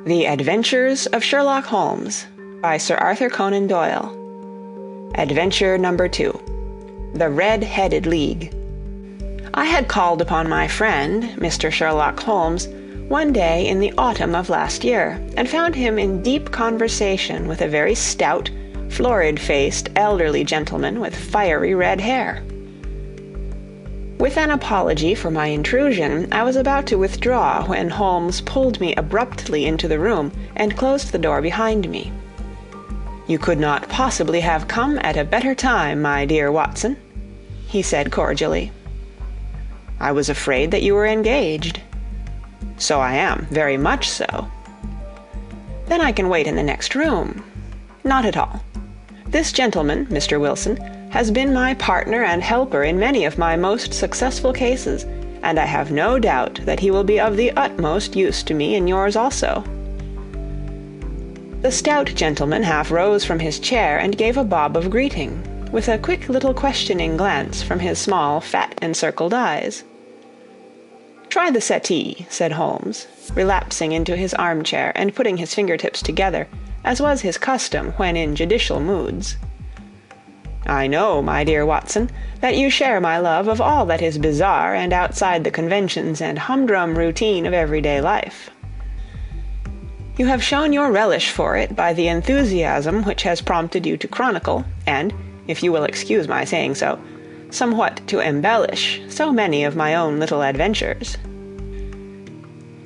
The Adventures of Sherlock Holmes by Sir Arthur Conan Doyle. Adventure number 2. The Red-Headed League. I had called upon my friend, Mr. Sherlock Holmes, one day in the autumn of last year, and found him in deep conversation with a very stout, florid-faced, elderly gentleman with fiery red hair. With an apology for my intrusion, I was about to withdraw when Holmes pulled me abruptly into the room and closed the door behind me. "You could not possibly have come at a better time, my dear Watson," he said cordially. "I was afraid that you were engaged." "So I am, very much so." "Then I can wait in the next room." "Not at all. This gentleman, Mr. Wilson, has been my partner and helper in many of my most successful cases, and I have no doubt that he will be of the utmost use to me in yours also." The stout gentleman half rose from his chair and gave a bob of greeting, with a quick little questioning glance from his small, fat, encircled eyes. "Try the settee," said Holmes, relapsing into his armchair and putting his fingertips together, as was his custom when in judicial moods. "I know, my dear Watson, that you share my love of all that is bizarre and outside the conventions and humdrum routine of everyday life. You have shown your relish for it by the enthusiasm which has prompted you to chronicle, and, if you will excuse my saying so, somewhat to embellish so many of my own little adventures.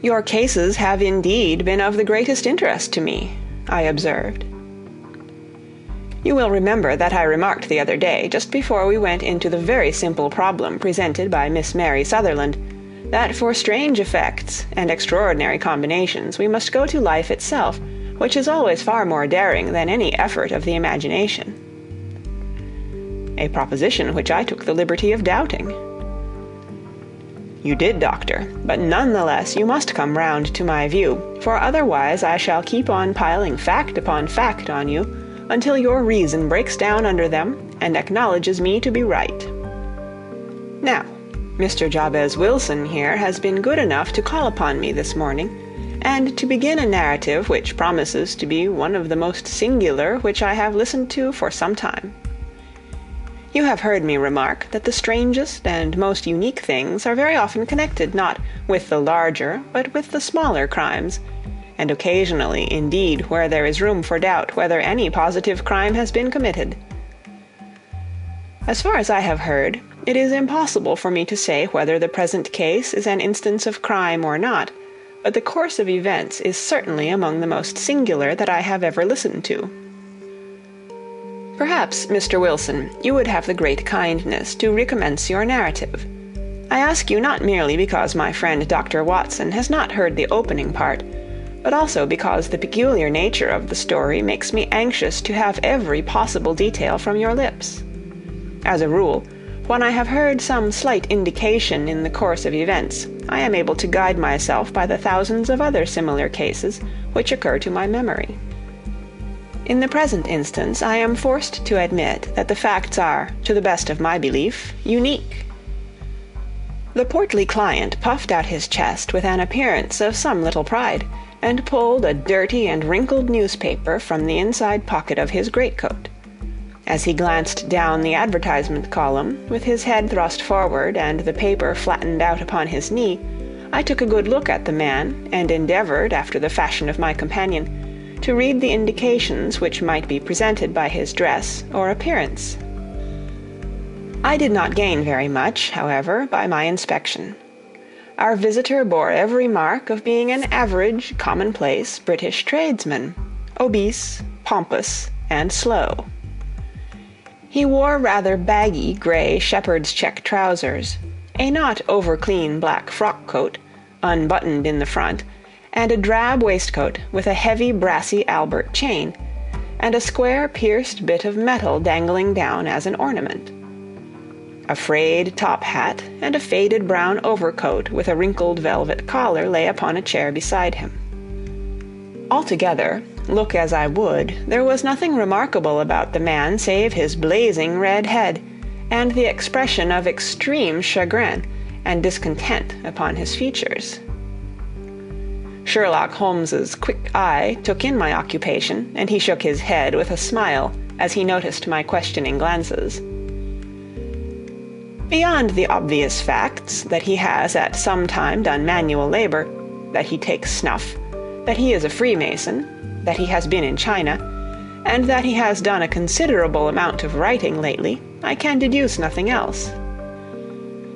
Your cases have indeed been of the greatest interest to me," I observed. You will remember that I remarked the other day, just before we went into the very simple problem presented by Miss Mary Sutherland, that for strange effects and extraordinary combinations we must go to life itself, which is always far more daring than any effort of the imagination. A proposition which I took the liberty of doubting. You did, Doctor, but none the less you must come round to my view, for otherwise I shall keep on piling fact upon fact on you, until your reason breaks down under them and acknowledges me to be right. Now, Mr. Jabez Wilson here has been good enough to call upon me this morning, and to begin a narrative which promises to be one of the most singular which I have listened to for some time. You have heard me remark that the strangest and most unique things are very often connected not with the larger but with the smaller crimes, and occasionally, indeed, where there is room for doubt whether any positive crime has been committed. As far as I have heard, it is impossible for me to say whether the present case is an instance of crime or not, but the course of events is certainly among the most singular that I have ever listened to. Perhaps, Mr. Wilson, you would have the great kindness to recommence your narrative. I ask you not merely because my friend Dr. Watson has not heard the opening part, but also because the peculiar nature of the story makes me anxious to have every possible detail from your lips. As a rule, when I have heard some slight indication in the course of events, I am able to guide myself by the thousands of other similar cases which occur to my memory. In the present instance, I am forced to admit that the facts are, to the best of my belief, unique. The portly client puffed out his chest with an appearance of some little pride, and pulled a dirty and wrinkled newspaper from the inside pocket of his greatcoat. As he glanced down the advertisement column, with his head thrust forward and the paper flattened out upon his knee, I took a good look at the man, and endeavored, after the fashion of my companion, to read the indications which might be presented by his dress or appearance. I did not gain very much, however, by my inspection. Our visitor bore every mark of being an average, commonplace British tradesman, obese, pompous, and slow. He wore rather baggy grey shepherd's check trousers, a not over-clean black frock-coat, unbuttoned in the front, and a drab waistcoat with a heavy brassy Albert chain, and a square pierced bit of metal dangling down as an ornament. A frayed top hat and a faded brown overcoat with a wrinkled velvet collar lay upon a chair beside him. Altogether, look as I would, there was nothing remarkable about the man save his blazing red head, and the expression of extreme chagrin and discontent upon his features. Sherlock Holmes's quick eye took in my occupation, and he shook his head with a smile as he noticed my questioning glances. Beyond the obvious facts that he has at some time done manual labor, that he takes snuff, that he is a Freemason, that he has been in China, and that he has done a considerable amount of writing lately, I can deduce nothing else.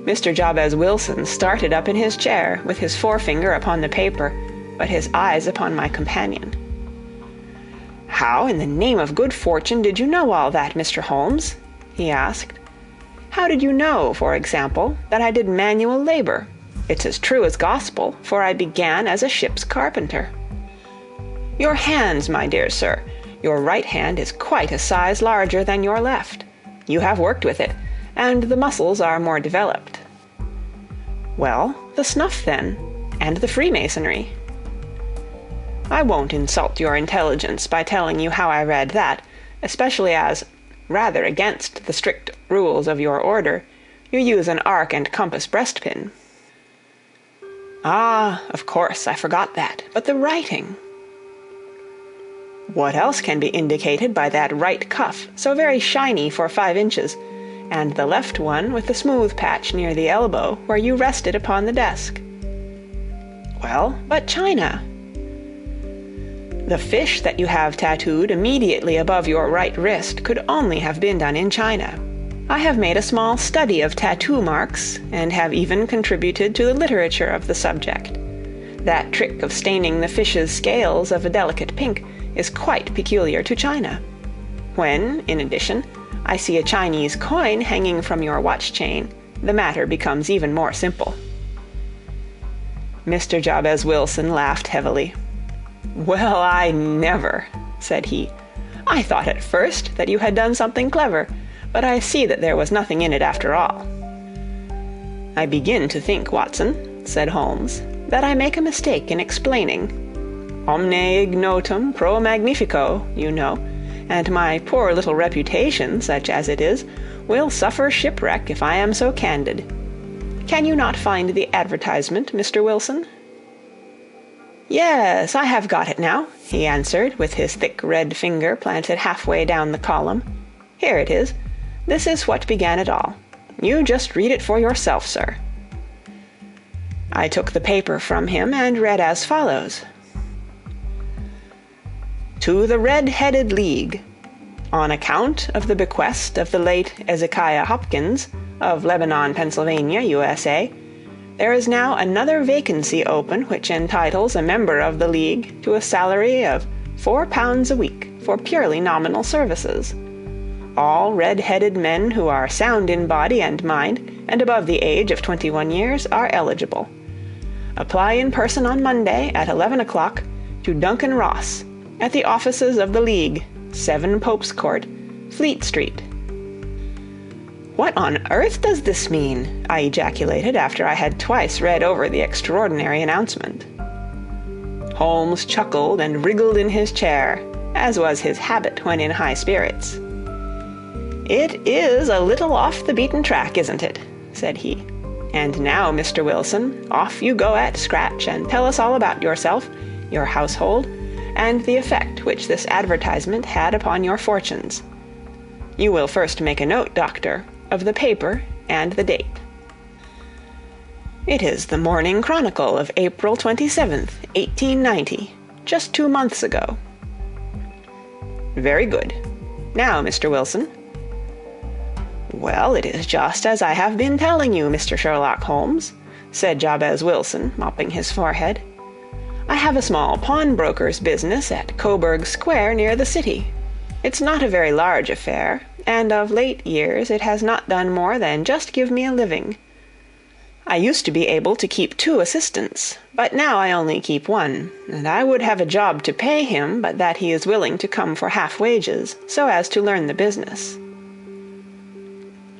Mr. Jabez Wilson started up in his chair, with his forefinger upon the paper, but his eyes upon my companion. "How, in the name of good fortune, did you know all that, Mr. Holmes?" he asked. "How did you know, for example, that I did manual labor? It's as true as gospel, for I began as a ship's carpenter." "Your hands, my dear sir. Your right hand is quite a size larger than your left. You have worked with it, and the muscles are more developed." "Well, the snuff, then, and the Freemasonry." "I won't insult your intelligence by telling you how I read that, especially as, rather against the strict rules of your order, you use an arc and compass breastpin." "Ah, of course, I forgot that. But the writing?" "What else can be indicated by that right cuff, so very shiny for 5 inches, and the left one with the smooth patch near the elbow where you rested upon the desk?" "Well, but China?" "The fish that you have tattooed immediately above your right wrist could only have been done in China. I have made a small study of tattoo marks, and have even contributed to the literature of the subject. That trick of staining the fish's scales of a delicate pink is quite peculiar to China. When, in addition, I see a Chinese coin hanging from your watch chain, the matter becomes even more simple." Mr. Jabez Wilson laughed heavily. "Well, I never," said he. "I thought at first that you had done something clever, but I see that there was nothing in it after all." "I begin to think, Watson," said Holmes, "that I make a mistake in explaining. Omne ignotum pro magnifico, you know, and my poor little reputation, such as it is, will suffer shipwreck if I am so candid. Can you not find the advertisement, Mr. Wilson?" "Yes, I have got it now," he answered, with his thick red finger planted halfway down the column. "Here it is. This is what began it all. You just read it for yourself, sir." I took the paper from him and read as follows: "To the Red-Headed League. On account of the bequest of the late Ezekiah Hopkins, of Lebanon, Pennsylvania, USA, there is now another vacancy open which entitles a member of the League to a salary of £4 a week for purely nominal services. All red-headed men who are sound in body and mind and above the age of 21 years are eligible. Apply in person on Monday at 11 o'clock to Duncan Ross, at the offices of the League, 7 Pope's Court, Fleet Street." "What on earth does this mean?" I ejaculated after I had twice read over the extraordinary announcement. Holmes chuckled and wriggled in his chair, as was his habit when in high spirits. "It is a little off the beaten track, isn't it?" said he. "And now, Mr. Wilson, off you go at scratch and tell us all about yourself, your household, and the effect which this advertisement had upon your fortunes. You will first make a note, Doctor, of the paper and the date." "It is the Morning Chronicle of April 27th, 1890, just 2 months ago." "Very good. Now, Mr. Wilson." "Well, it is just as I have been telling you, Mr. Sherlock Holmes," said Jabez Wilson, mopping his forehead. "I have a small pawnbroker's business at Coburg Square near the city. It's not a very large affair, and of late years it has not done more than just give me a living. I used to be able to keep 2 assistants, but now I only keep 1, and I would have a job to pay him but that he is willing to come for half wages, so as to learn the business."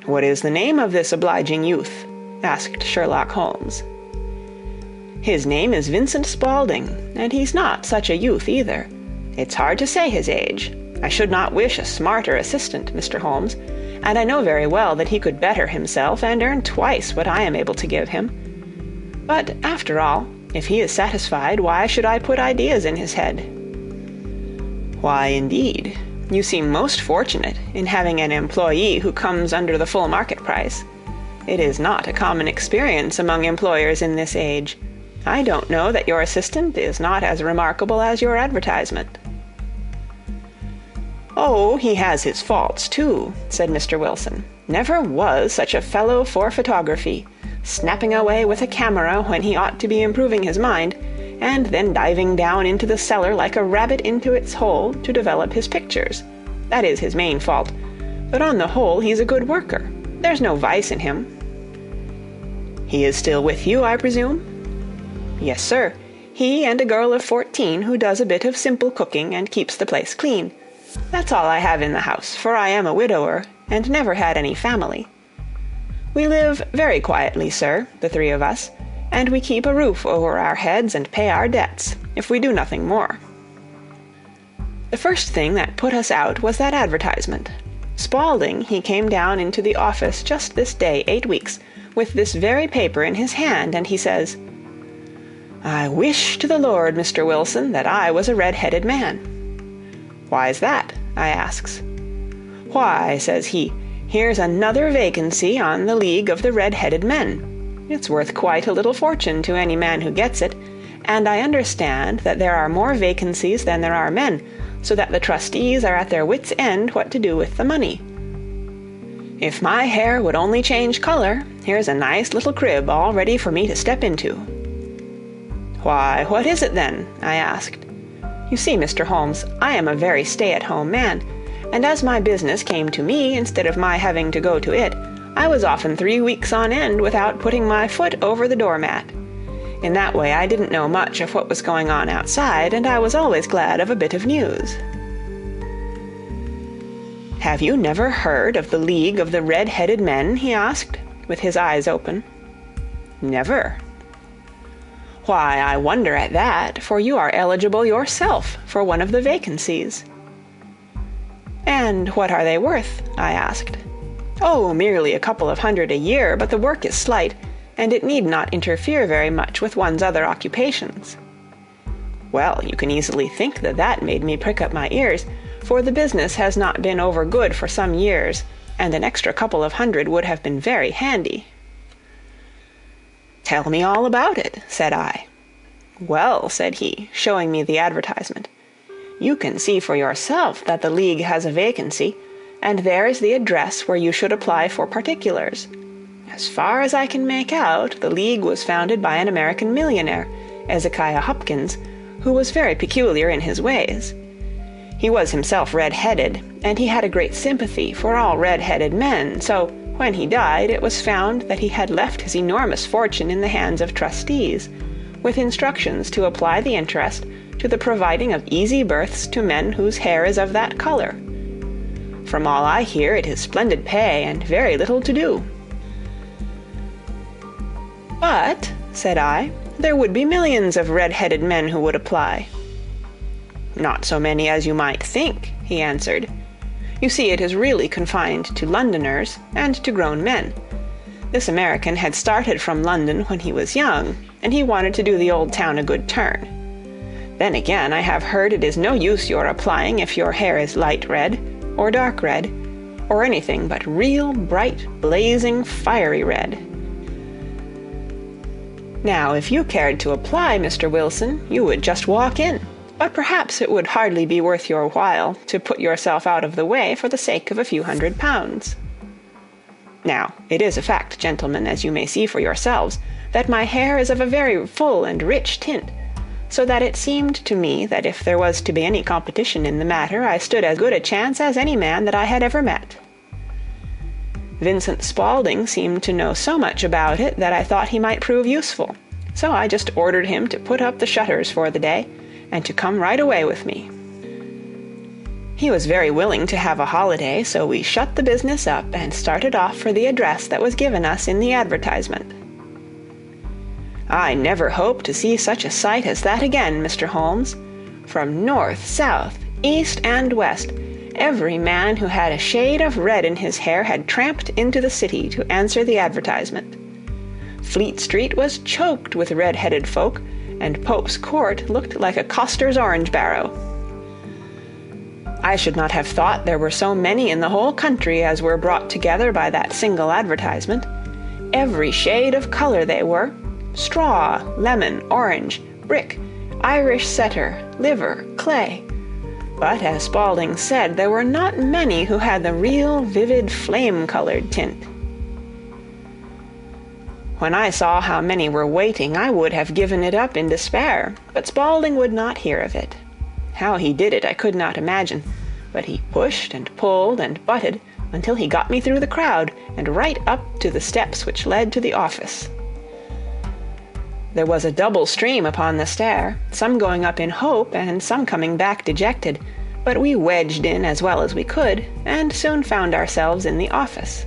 "What is the name of this obliging youth?" asked Sherlock Holmes. "His name is Vincent Spaulding, and he's not such a youth either. It's hard to say his age. I should not wish a smarter assistant, Mr. Holmes, and I know very well that he could better himself and earn twice what I am able to give him. But, after all, If he is satisfied, why should I put ideas in his head?" "Why, indeed? You seem most fortunate in having an employee who comes under the full market price. It is not a common experience among employers in this age. I don't know that your assistant is not as remarkable as your advertisement." "Oh, he has his faults, too," said Mr. Wilson. "Never was such a fellow for photography, snapping away with a camera when he ought to be improving his mind, and then diving down into the cellar like a rabbit into its hole to develop his pictures. That is his main fault, but on the whole he's a good worker. There's no vice in him." "He is still with you, I presume?" "Yes, sir. He and a girl of 14 who does a bit of simple cooking and keeps the place clean. That's all I have in the house, for I am a widower, and never had any family. We live very quietly, sir, the three of us, and we keep a roof over our heads and pay our debts, if we do nothing more." The first thing that put us out was that advertisement. Spaulding, he came down into the office just this day 8 weeks, with this very paper in his hand, and he says, "I wish to the Lord, Mr. Wilson, that I was a red-headed man." "Why's that?" I asks. "Why," says he, "here's another vacancy on the League of the Red-Headed Men. It's worth quite a little fortune to any man who gets it, and I understand that there are more vacancies than there are men, so that the trustees are at their wits' end what to do with the money. If my hair would only change color, here's a nice little crib all ready for me to step into." "Why, what is it then?" I asked. You see, Mr. Holmes, I am a very stay-at-home man, and as my business came to me instead of my having to go to it, I was often 3 weeks on end without putting my foot over the doormat. In that way I didn't know much of what was going on outside, and I was always glad of a bit of news." "Have you never heard of the League of the Red-Headed Men?" he asked, with his eyes open. "Never." "Why, I wonder at that, for you are eligible yourself for one of the vacancies." "And what are they worth?" I asked. "Oh, merely a couple of hundred a year, but the work is slight, and it need not interfere very much with one's other occupations." Well, you can easily think that that made me prick up my ears, for the business has not been over good for some years, and an extra couple of hundred would have been very handy. "Tell me all about it," said I. "Well," said he, showing me the advertisement, "you can see for yourself that the League has a vacancy, and there is the address where you should apply for particulars. As far as I can make out, the League was founded by an American millionaire, Ezekiah Hopkins, who was very peculiar in his ways. He was himself red-headed, and he had a great sympathy for all red-headed men, so when he died it was found that he had left his enormous fortune in the hands of trustees, with instructions to apply the interest to the providing of easy berths to men whose hair is of that color. From all I hear, it is splendid pay and very little to do." "But," said I, "there would be millions of red-headed men who would apply." "Not so many as you might think," he answered. "You see, it is really confined to Londoners and to grown men. This American had started from London when he was young, and he wanted to do the old town a good turn. Then again, I have heard it is no use your applying if your hair is light red, or dark red, or anything but real bright, blazing, fiery red. Now, if you cared to apply, Mr. Wilson, you would just walk in, but perhaps it would hardly be worth your while to put yourself out of the way for the sake of a few £100. Now, it is a fact, gentlemen, as you may see for yourselves, that my hair is of a very full and rich tint, so that it seemed to me that if there was to be any competition in the matter, I stood as good a chance as any man that I had ever met. Vincent Spaulding seemed to know so much about it that I thought he might prove useful, so I just ordered him to put up the shutters for the day, and to come right away with me. He was very willing to have a holiday, so we shut the business up and started off for the address that was given us in the advertisement. I never hope to see such a sight as that again, Mr. Holmes. From north, south, east, and west, every man who had a shade of red in his hair had tramped into the city to answer the advertisement. Fleet Street was choked with red-headed folk, and Pope's Court looked like a coster's orange barrow. I should not have thought there were so many in the whole country as were brought together by that single advertisement. Every shade of colour they were: straw, lemon, orange, brick, Irish setter, liver, clay. But, as Spaulding said, there were not many who had the real vivid flame-coloured tint. When I saw how many were waiting, I would have given it up in despair, but Spaulding would not hear of it. How he did it I could not imagine, but he pushed and pulled and butted until he got me through the crowd and right up to the steps which led to the office. There was a double stream upon the stair, some going up in hope and some coming back dejected, but we wedged in as well as we could, and soon found ourselves in the office.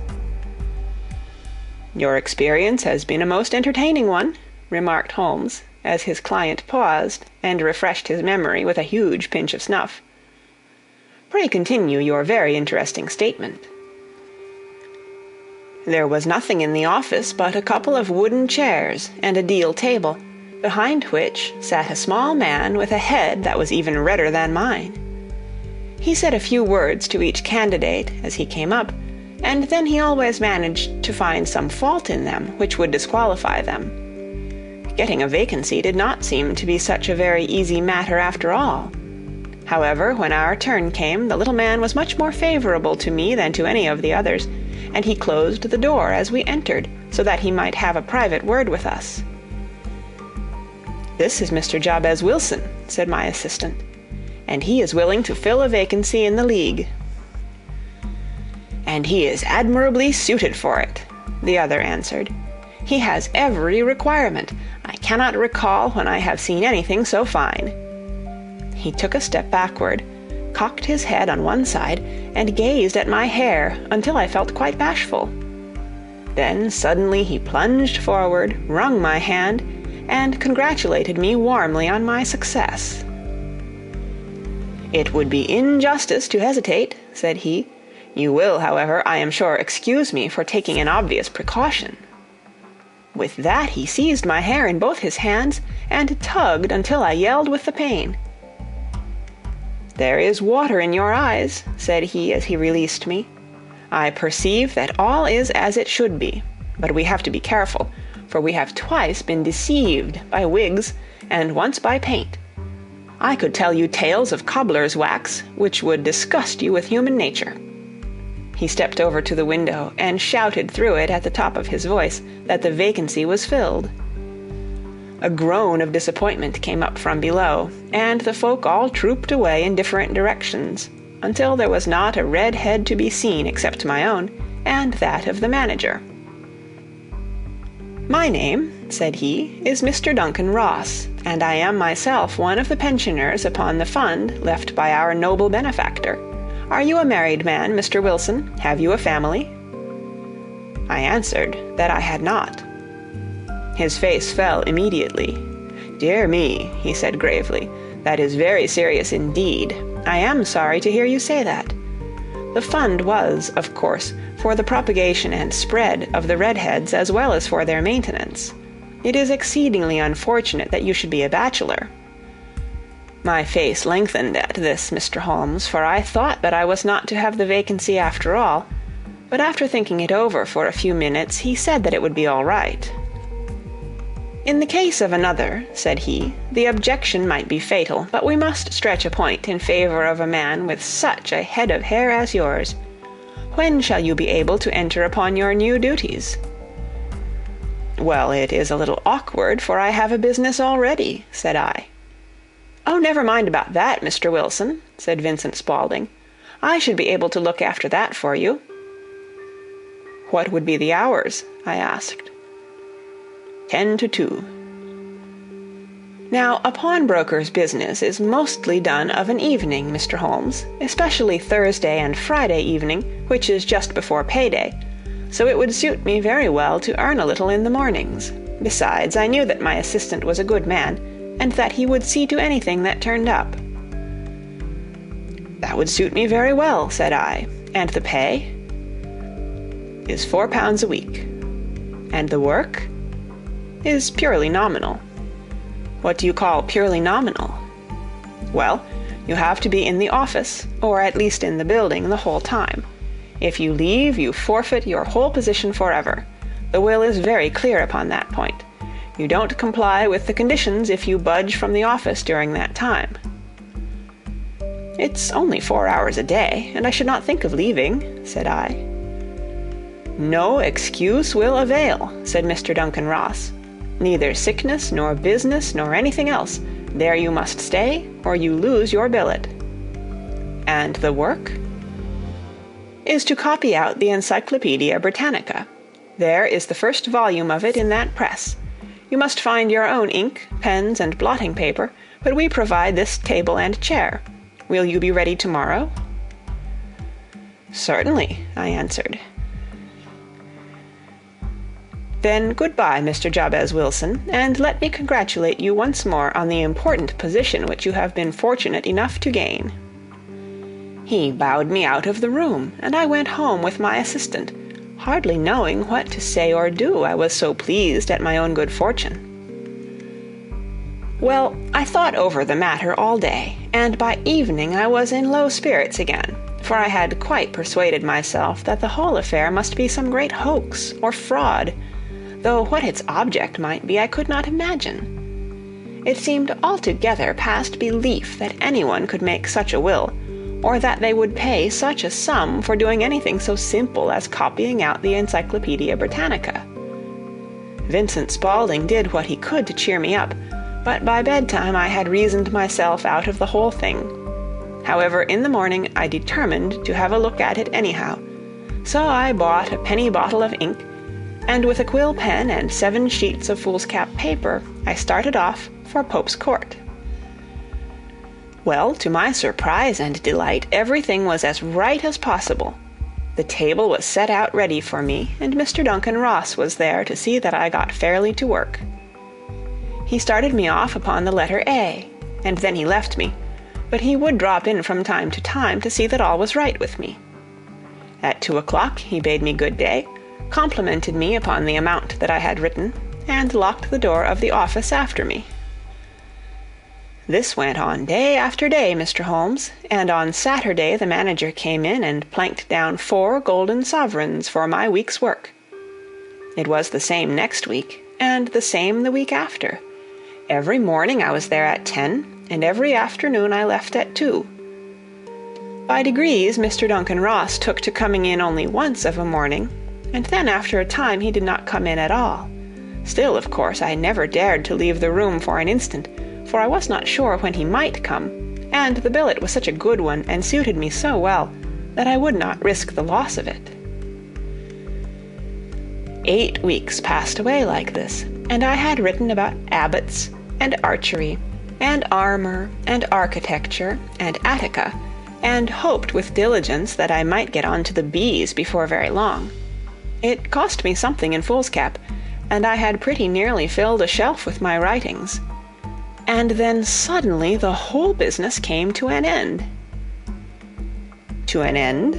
"Your experience has been a most entertaining one," remarked Holmes, as his client paused and refreshed his memory with a huge pinch of snuff. "Pray continue your very interesting statement." There was nothing in the office but a couple of wooden chairs and a deal table, behind which sat a small man with a head that was even redder than mine. He said a few words to each candidate as he came up, and then he always managed to find some fault in them which would disqualify them. Getting a vacancy did not seem to be such a very easy matter after all. However, when our turn came, the little man was much more favorable to me than to any of the others, and he closed the door as we entered, so that he might have a private word with us. "This is Mr. Jabez Wilson," said my assistant, "and he is willing to fill a vacancy in the League." "And he is admirably suited for it," the other answered. "He has every requirement. I cannot recall when I have seen anything so fine." He took a step backward, cocked his head on one side, and gazed at my hair until I felt quite bashful. Then suddenly he plunged forward, wrung my hand, and congratulated me warmly on my success. "It would be injustice to hesitate," said he. "You will, however, I am sure, excuse me for taking an obvious precaution." With that he seized my hair in both his hands and tugged until I yelled with the pain. "There is water in your eyes," said he as he released me. "I perceive that all is as it should be, but we have to be careful, for we have twice been deceived by wigs and once by paint. I could tell you tales of cobbler's wax which would disgust you with human nature." He stepped over to the window and shouted through it at the top of his voice that the vacancy was filled. A groan of disappointment came up from below, and the folk all trooped away in different directions, until there was not a red head to be seen except my own, and that of the manager. "My name," said he, "is Mr. Duncan Ross, and I am myself one of the pensioners upon the fund left by our noble benefactor. Are you a married man, Mr. Wilson? Have you a family?" I answered that I had not. His face fell immediately. "Dear me," he said gravely, "that is very serious indeed. I am sorry to hear you say that. The fund was, of course, for the propagation and spread of the redheads as well as for their maintenance. It is exceedingly unfortunate that you should be a bachelor." My face lengthened at this, Mr. Holmes, for I thought that I was not to have the vacancy after all, but after thinking it over for a few minutes, he said that it would be all right. "In the case of another," said he, "the objection might be fatal, but we must stretch a point in favor of a man with such a head of hair as yours. When shall you be able to enter upon your new duties?" "Well, it is a little awkward, for I have a business already," said I. "Oh, never mind about that, Mr. Wilson," said Vincent Spaulding. "I should be able to look after that for you." "What would be the hours?" I asked. 10 to 2. Now, a pawnbroker's business is mostly done of an evening, Mr. Holmes, especially Thursday and Friday evening, which is just before payday, so it would suit me very well to earn a little in the mornings. Besides, I knew that my assistant was a good man, and that he would see to anything that turned up. "That would suit me very well," said I. "And the pay?" "Is £4 a week." "And the work?" "Is purely nominal." What do you call purely nominal? Well, you have to be in the office, or at least in the building, the whole time. If you leave, you forfeit your whole position forever. The will is very clear upon that point. You don't comply with the conditions if you budge from the office during that time. It's only 4 hours a day, and I should not think of leaving, said I. No excuse will avail, said Mr. Duncan Ross. Neither sickness, nor business, nor anything else. There you must stay, or you lose your billet. And the work? Is to copy out the Encyclopedia Britannica. There is the first volume of it in that press. You must find your own ink, pens, and blotting paper, but we provide this table and chair. Will you be ready tomorrow? Certainly, I answered. Then goodbye, Mr. Jabez Wilson, and let me congratulate you once more on the important position which you have been fortunate enough to gain. He bowed me out of the room, and I went home with my assistant, hardly knowing what to say or do, I was so pleased at my own good fortune. Well, I thought over the matter all day, and by evening I was in low spirits again, for I had quite persuaded myself that the whole affair must be some great hoax or fraud, though what its object might be I could not imagine. It seemed altogether past belief that anyone could make such a will, or that they would pay such a sum for doing anything so simple as copying out the Encyclopedia Britannica. Vincent Spaulding did what he could to cheer me up, but by bedtime I had reasoned myself out of the whole thing. However, in the morning I determined to have a look at it anyhow, so I bought a penny bottle of ink, and with a quill pen and 7 sheets of foolscap paper, I started off for Pope's Court. Well, to my surprise and delight, everything was as right as possible. The table was set out ready for me, and Mr. Duncan Ross was there to see that I got fairly to work. He started me off upon the letter A, and then he left me, but he would drop in from time to time to see that all was right with me. At 2 o'clock he bade me good day, complimented me upon the amount that I had written, and locked the door of the office after me. This went on day after day, Mr. Holmes, and on Saturday the manager came in and planked down 4 golden sovereigns for my week's work. It was the same next week, and the same the week after. Every morning I was there at 10, and every afternoon I left at 2. By degrees Mr. Duncan Ross took to coming in only once of a morning, and then after a time he did not come in at all. Still, of course, I never dared to leave the room for an instant, for I was not sure when he might come, and the billet was such a good one and suited me so well that I would not risk the loss of it. 8 weeks passed away like this, and I had written about abbots, and archery, and armor, and architecture, and Attica, and hoped with diligence that I might get on to the bees before very long. It cost me something in foolscap, and I had pretty nearly filled a shelf with my writings. And then suddenly the whole business came to an end. To an end?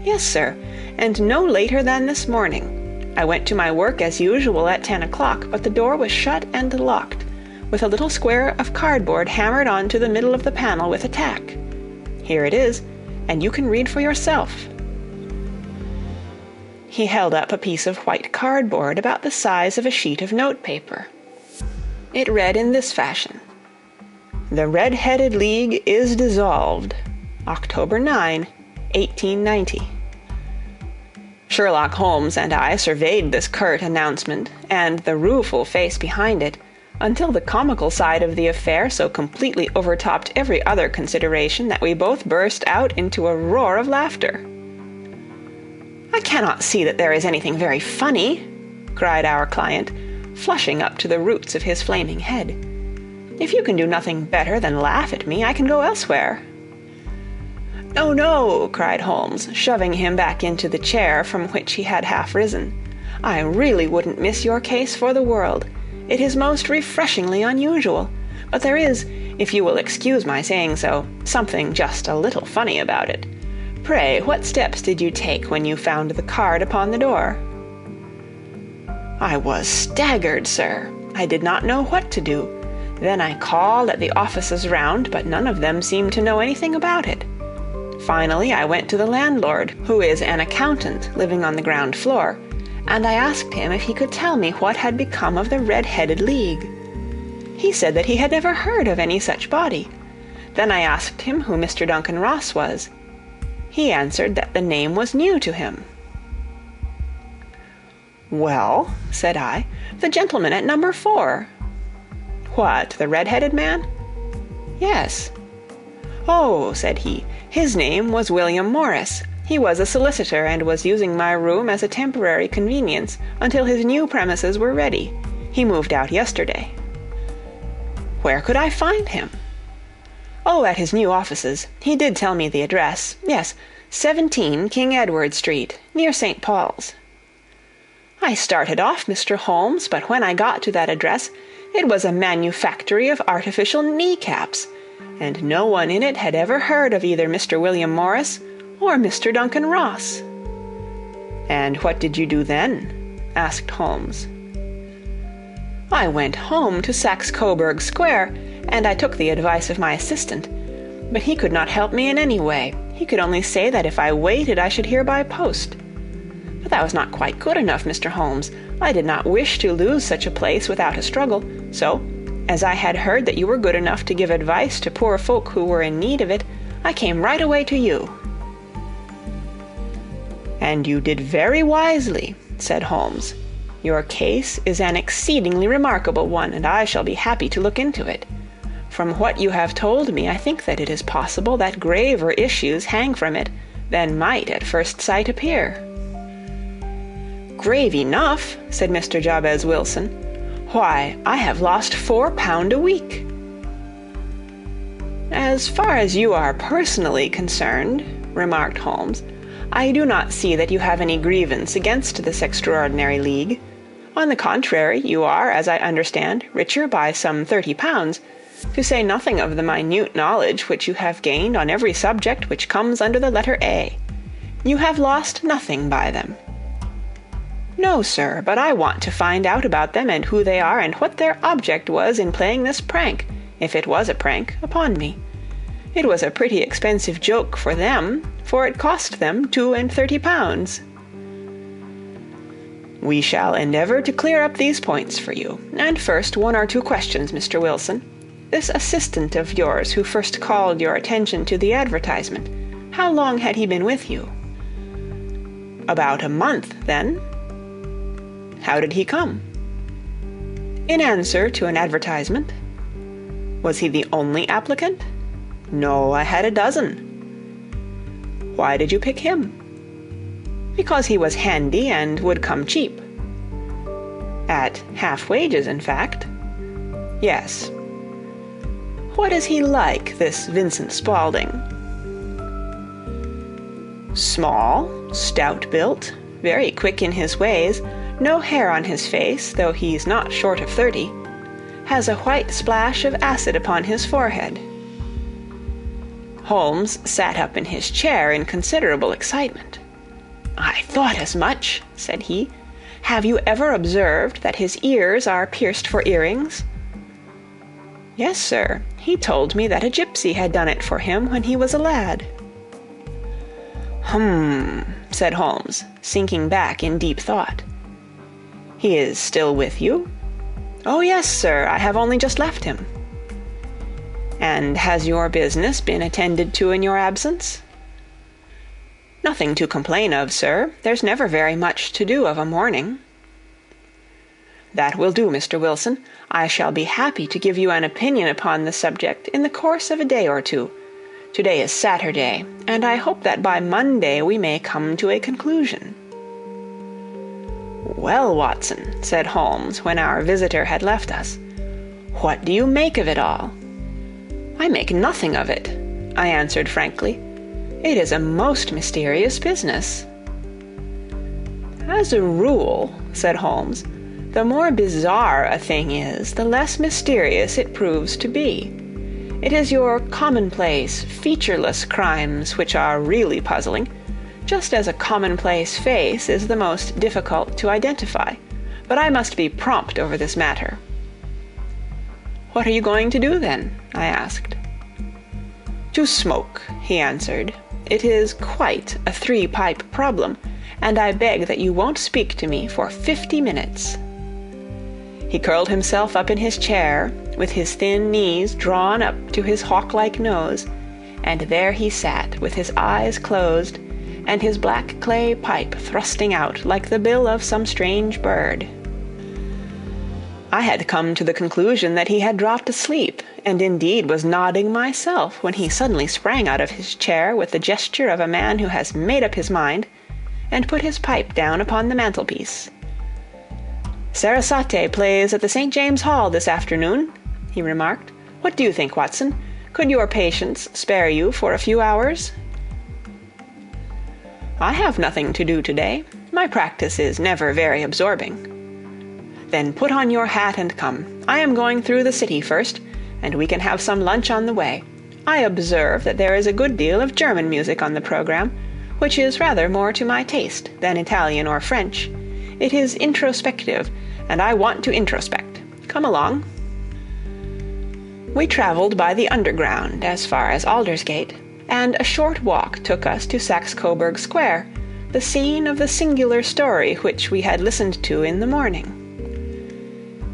Yes, sir, and no later than this morning. I went to my work as usual at 10 o'clock, but the door was shut and locked, with a little square of cardboard hammered on to the middle of the panel with a tack. Here it is, and you can read for yourself. He held up a piece of white cardboard about the size of a sheet of notepaper. It read in this fashion: "The Red-Headed League is dissolved. October 9, 1890. Sherlock Holmes and I surveyed this curt announcement, and the rueful face behind it, until the comical side of the affair so completely overtopped every other consideration that we both burst out into a roar of laughter. "I cannot see that there is anything very funny," cried our client, flushing up to the roots of his flaming head. "If you can do nothing better than laugh at me, I can go elsewhere." "No, no," cried Holmes, shoving him back into the chair from which he had half risen. "I really wouldn't miss your case for the world. It is most refreshingly unusual, but there is, if you will excuse my saying so, something just a little funny about it. Pray, what steps did you take when you found the card upon the door?" "I was staggered, sir. I did not know what to do. Then I called at the offices round, but none of them seemed to know anything about it. Finally, I went to the landlord, who is an accountant living on the ground floor, and I asked him if he could tell me what had become of the Red-Headed League. He said that he had never heard of any such body. Then I asked him who Mr. Duncan Ross was. He answered that the name was new to him. "Well," said I, "the gentleman at number 4. "What, the red-headed man?" "Yes." "Oh," said he, "his name was William Morris. He was a solicitor and was using my room as a temporary convenience until his new premises were ready. He moved out yesterday." "Where could I find him?" "Oh, at his new offices. He did tell me the address. Yes, 17 King Edward Street, near St. Paul's." I started off, Mr. Holmes, but when I got to that address, it was a manufactory of artificial kneecaps, and no one in it had ever heard of either Mr. William Morris or Mr. Duncan Ross. "And what did you do then?" asked Holmes. "I went home to Saxe-Coburg Square, and I took the advice of my assistant. But he could not help me in any way. He could only say that if I waited I should hear by post. But that was not quite good enough, Mr. Holmes. I did not wish to lose such a place without a struggle, so, as I had heard that you were good enough to give advice to poor folk who were in need of it, I came right away to you." "And you did very wisely," said Holmes. "Your case is an exceedingly remarkable one, and I shall be happy to look into it. From what you have told me, I think that it is possible that graver issues hang from it than might at first sight appear." "Grave enough," said Mr. Jabez Wilson. "Why, I have lost £4 a week." "As far as you are personally concerned," remarked Holmes, "I do not see that you have any grievance against this extraordinary league. On the contrary, you are, as I understand, richer by some £30, to say nothing of the minute knowledge which you have gained on every subject which comes under the letter A. You have lost nothing by them." "No, sir, but I want to find out about them and who they are and what their object was in playing this prank, if it was a prank, upon me. It was a pretty expensive joke for them, for it cost them £32. "We shall endeavor to clear up these points for you. And first, 1 or 2 questions, Mr. Wilson. This assistant of yours who first called your attention to the advertisement, how long had he been with you?" "About a month, then." "How did he come?" "In answer to an advertisement." "Was he the only applicant?" "No, I had a dozen." "Why did you pick him?" "Because he was handy and would come cheap." "At half wages, in fact?" "Yes." "What is he like, this Vincent Spaulding?" "Small, stout-built, very quick in his ways, no hair on his face, though he's not short of 30, has a white splash of acid upon his forehead." Holmes sat up in his chair in considerable excitement. "I thought as much," said he. "Have you ever observed that his ears are pierced for earrings?" "Yes, sir. He told me that a gypsy had done it for him when he was a lad." Said Holmes, sinking back in deep thought. "He is still with you?" "Oh, yes, sir. I have only just left him." "And has your business been attended to in your absence?" "Nothing to complain of, sir. There's never very much to do of a morning." "That will do, Mr. Wilson. I shall be happy to give you an opinion upon the subject in the course of a day or two. Today is Saturday, and I hope that by Monday we may come to a conclusion." "Well, Watson," said Holmes, when our visitor had left us, "what do you make of it all?" "I make nothing of it," I answered frankly. "It is a most mysterious business." "As a rule," said Holmes, "the more bizarre a thing is, the less mysterious it proves to be. It is your commonplace, featureless crimes which are really puzzling, just as a commonplace face is the most difficult to identify. But I must be prompt over this matter." "What are you going to do, then?" I asked. "To smoke," he answered. "It is quite a three-pipe problem, and I beg that you won't speak to me for 50 minutes." He curled himself up in his chair, with his thin knees drawn up to his hawk-like nose, and there he sat with his eyes closed, and his black clay pipe thrusting out like the bill of some strange bird. I had come to the conclusion that he had dropped asleep, and indeed was nodding myself, when he suddenly sprang out of his chair with the gesture of a man who has made up his mind, and put his pipe down upon the mantelpiece. "Sarasate plays at the St. James Hall this afternoon," he remarked. "What do you think, Watson? Could your patients spare you for a few hours?" "I have nothing to do today. My practice is never very absorbing." "Then put on your hat and come. I am going through the city first, and we can have some lunch on the way. I observe that there is a good deal of German music on the program, which is rather more to my taste than Italian or French. It is introspective, and I want to introspect. Come along." We traveled by the Underground as far as Aldersgate, and a short walk took us to Saxe-Coburg Square, the scene of the singular story which we had listened to in the morning.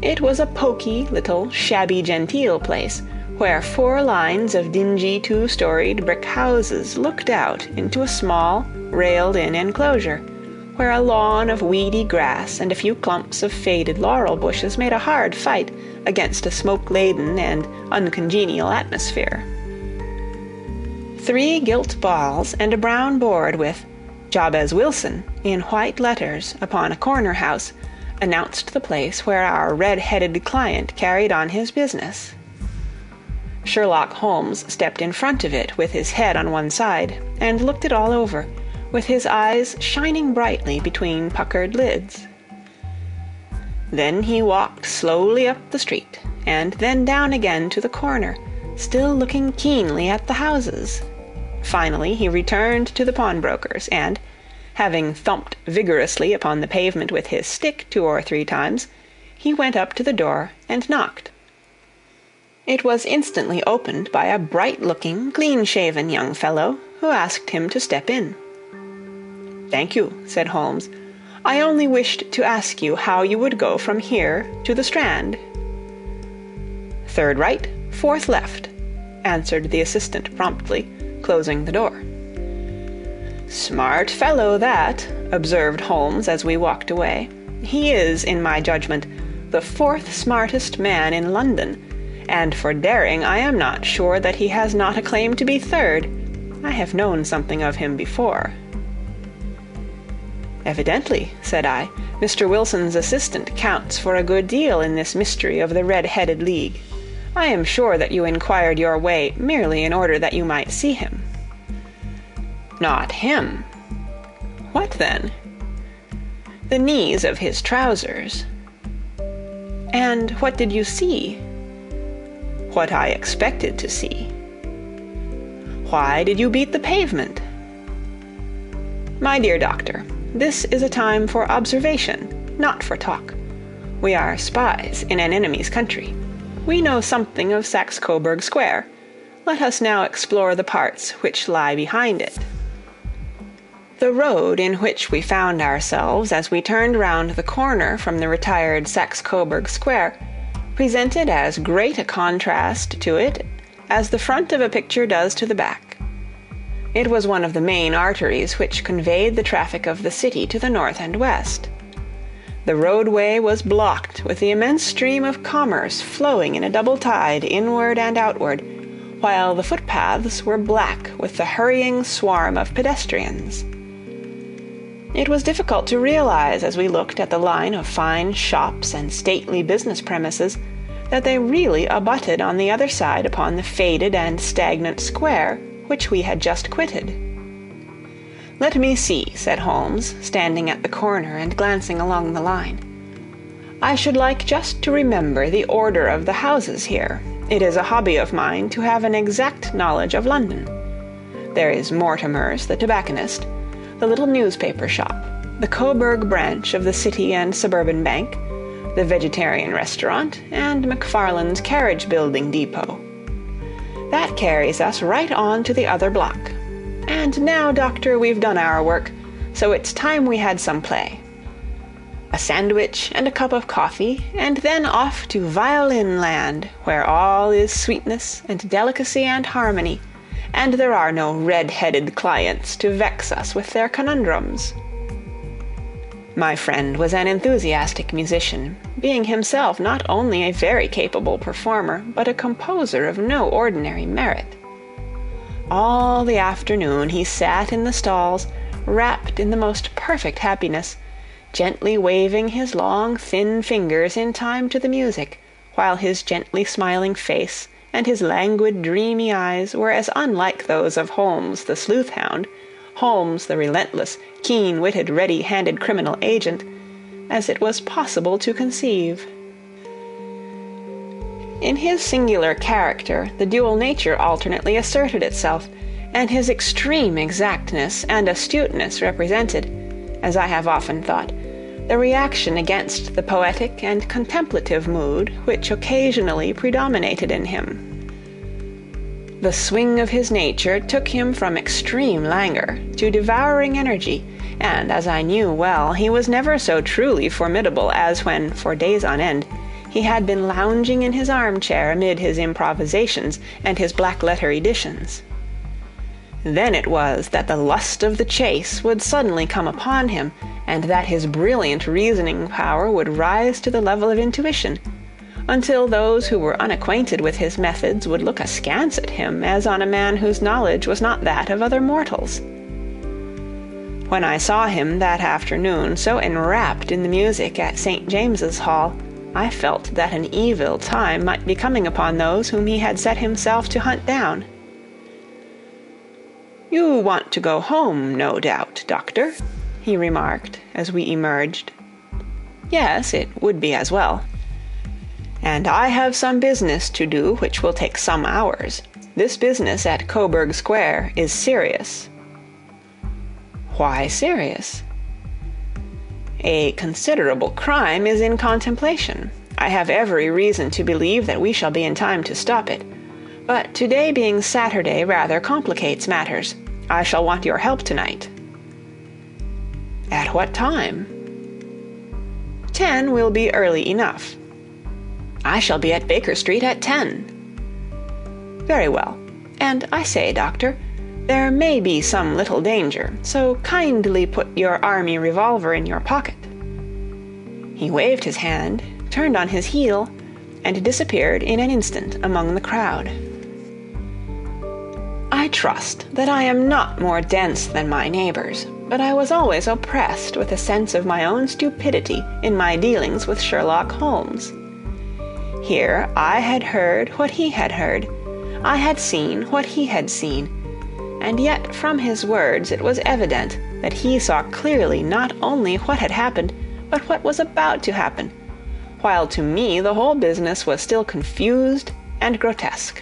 It was a poky, little, shabby-genteel place, where 4 lines of dingy 2-storied brick houses looked out into a small, railed-in enclosure, where a lawn of weedy grass and a few clumps of faded laurel bushes made a hard fight against a smoke-laden and uncongenial atmosphere. 3 gilt balls and a brown board with "Jabez Wilson" in white letters upon a corner house announced the place where our red-headed client carried on his business. Sherlock Holmes stepped in front of it with his head on one side, and looked it all over, with his eyes shining brightly between puckered lids. Then he walked slowly up the street, and then down again to the corner, still looking keenly at the houses. Finally he returned to the pawnbroker's, and, having thumped vigorously upon the pavement with his stick 2 or 3 times, he went up to the door and knocked. It was instantly opened by a bright-looking, clean-shaven young fellow, who asked him to step in. "Thank you," said Holmes. "I only wished to ask you how you would go from here to the Strand." "3rd right, 4th left," answered the assistant promptly, closing the door. "Smart fellow, that," observed Holmes as we walked away. "He is, in my judgment, the 4th smartest man in London, and for daring I am not sure that he has not a claim to be 3rd. I have known something of him before." "Evidently," said I, "Mr. Wilson's assistant counts for a good deal in this mystery of the Red-Headed League. I am sure that you inquired your way merely in order that you might see him." "Not him." "What then?" "The knees of his trousers." "And what did you see?" "What I expected to see." "Why did you beat the pavement?" "My dear doctor, this is a time for observation, not for talk. We are spies in an enemy's country. We know something of Saxe-Coburg Square. Let us now explore the parts which lie behind it." The road in which we found ourselves as we turned round the corner from the retired Saxe-Coburg Square presented as great a contrast to it as the front of a picture does to the back. It was one of the main arteries which conveyed the traffic of the city to the north and west. The roadway was blocked with the immense stream of commerce flowing in a double tide inward and outward, while the footpaths were black with the hurrying swarm of pedestrians. It was difficult to realize, as we looked at the line of fine shops and stately business premises, that they really abutted on the other side upon the faded and stagnant square which we had just quitted. "Let me see," said Holmes, standing at the corner and glancing along the line. "I should like just to remember the order of the houses here. It is a hobby of mine to have an exact knowledge of London. There is Mortimer's, the tobacconist, the little newspaper shop, the Coburg branch of the City and Suburban Bank, the vegetarian restaurant, and McFarland's carriage building depot. That carries us right on to the other block. And now, Doctor, we've done our work, so it's time we had some play. A sandwich and a cup of coffee, and then off to violin land, where all is sweetness and delicacy and harmony, and there are no red-headed clients to vex us with their conundrums. My friend was an enthusiastic musician, being himself not only a very capable performer, but a composer of no ordinary merit. All the afternoon he sat in the stalls, wrapped in the most perfect happiness, gently waving his long, thin fingers in time to the music, while his gently smiling face and his languid, dreamy eyes were as unlike those of Holmes the sleuth-hound, Holmes the relentless, keen-witted, ready-handed criminal agent, as it was possible to conceive. In his singular character the dual nature alternately asserted itself, and his extreme exactness and astuteness represented, as I have often thought, the reaction against the poetic and contemplative mood which occasionally predominated in him. The swing of his nature took him from extreme languor to devouring energy, and, as I knew well, he was never so truly formidable as when, for days on end, he had been lounging in his armchair amid his improvisations and his black-letter editions. Then it was that the lust of the chase would suddenly come upon him, and that his brilliant reasoning power would rise to the level of intuition, until those who were unacquainted with his methods would look askance at him as on a man whose knowledge was not that of other mortals. When I saw him that afternoon so enwrapped in the music at St. James's Hall, I felt that an evil time might be coming upon those whom he had set himself to hunt down. "You want to go home, no doubt, Doctor," he remarked as we emerged. "Yes, it would be as well." "And I have some business to do which will take some hours. This business at Coburg Square is serious." "Why serious?" "A considerable crime is in contemplation. I have every reason to believe that we shall be in time to stop it. But today being Saturday rather complicates matters. I shall want your help tonight." "At what time?" 10 will be early enough." "I shall be at Baker Street at 10. "Very well. And I say, Doctor, there may be some little danger, so kindly put your army revolver in your pocket." He waved his hand, turned on his heel, and disappeared in an instant among the crowd. I trust that I am not more dense than my neighbors, but I was always oppressed with a sense of my own stupidity in my dealings with Sherlock Holmes. Here I had heard what he had heard, I had seen what he had seen, and yet from his words it was evident that he saw clearly not only what had happened, but what was about to happen, while to me the whole business was still confused and grotesque.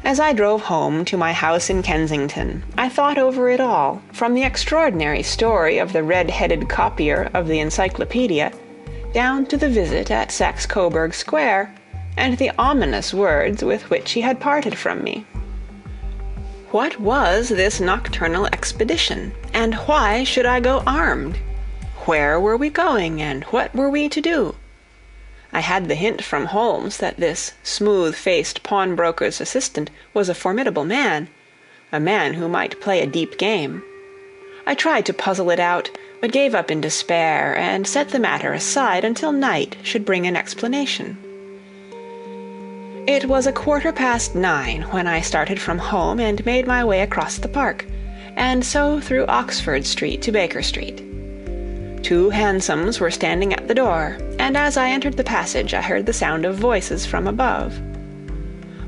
As I drove home to my house in Kensington, I thought over it all, from the extraordinary story of the red-headed copier of the encyclopedia, down to the visit at Saxe-Coburg Square, and the ominous words with which he had parted from me. What was this nocturnal expedition, and why should I go armed? Where were we going, and what were we to do? I had the hint from Holmes that this smooth-faced pawnbroker's assistant was a formidable man, a man who might play a deep game. I tried to puzzle it out, but gave up in despair, and set the matter aside until night should bring an explanation. It was 9:15 when I started from home and made my way across the park, and so through Oxford Street to Baker Street. 2 hansoms were standing at the door, and as I entered the passage I heard the sound of voices from above.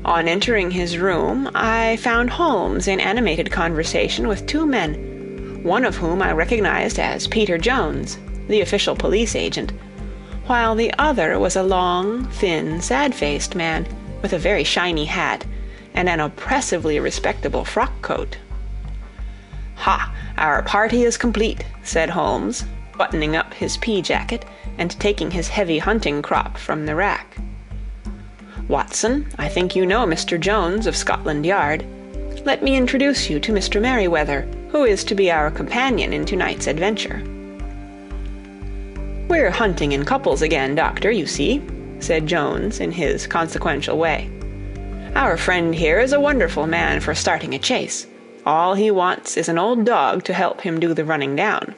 On entering his room, I found Holmes in animated conversation with 2 men, one of whom I recognized as Peter Jones, the official police agent, while the other was a long, thin, sad-faced man with a very shiny hat and an oppressively respectable frock-coat. "Ha! Our party is complete," said Holmes, buttoning up his pea-jacket and taking his heavy hunting crop from the rack. "Watson, I think you know Mr. Jones of Scotland Yard. Let me introduce you to Mr. Merryweather, who is to be our companion in tonight's adventure." "We're hunting in couples again, Doctor, you see," said Jones in his consequential way. "Our friend here is a wonderful man for starting a chase. All he wants is an old dog to help him do the running down."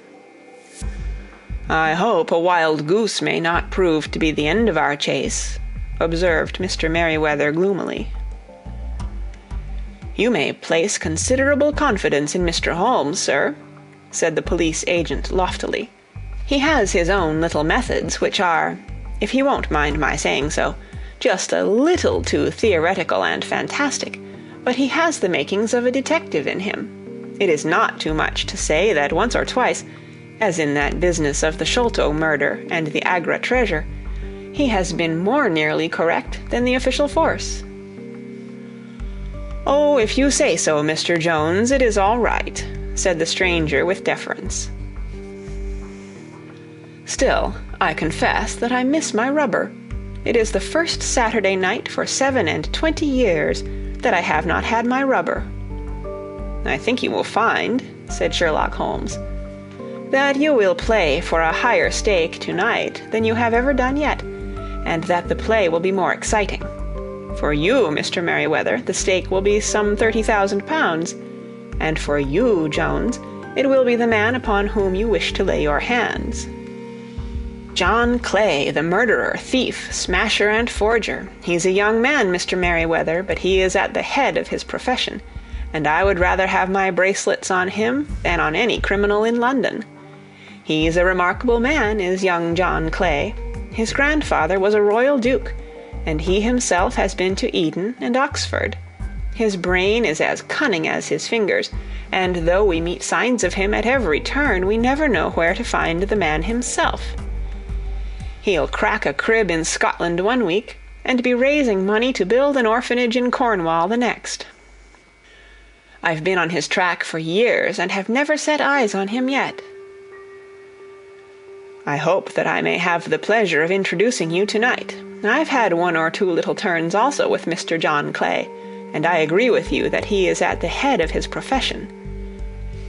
"I hope a wild goose may not prove to be the end of our chase," observed Mr. Merryweather gloomily. "You may place considerable confidence in Mr. Holmes, sir," said the police agent loftily. "He has his own little methods, which are, if he won't mind my saying so, just a little too theoretical and fantastic, but he has the makings of a detective in him. It is not too much to say that once or twice, as in that business of the Sholto murder and the Agra treasure, he has been more nearly correct than the official force." "Oh, if you say so, Mr. Jones, it is all right," said the stranger with deference. "Still, I confess that I miss my rubber. It is the first Saturday night for 27 years that I have not had my rubber." "I think you will find," said Sherlock Holmes, "that you will play for a higher stake tonight than you have ever done yet, and that the play will be more exciting. For you, Mr. Merryweather, the stake will be some £30,000, and for you, Jones, it will be the man upon whom you wish to lay your hands. John Clay, the murderer, thief, smasher, and forger. He's a young man, Mr. Merryweather, but he is at the head of his profession, and I would rather have my bracelets on him than on any criminal in London. He's a remarkable man, is young John Clay. His grandfather was a royal duke, and he himself has been to Eton and Oxford. His brain is as cunning as his fingers, and though we meet signs of him at every turn, we never know where to find the man himself. He'll crack a crib in Scotland one week, and be raising money to build an orphanage in Cornwall the next. I've been on his track for years, and have never set eyes on him yet. I hope that I may have the pleasure of introducing you tonight. I've had one or two little turns also with Mr. John Clay, and I agree with you that he is at the head of his profession.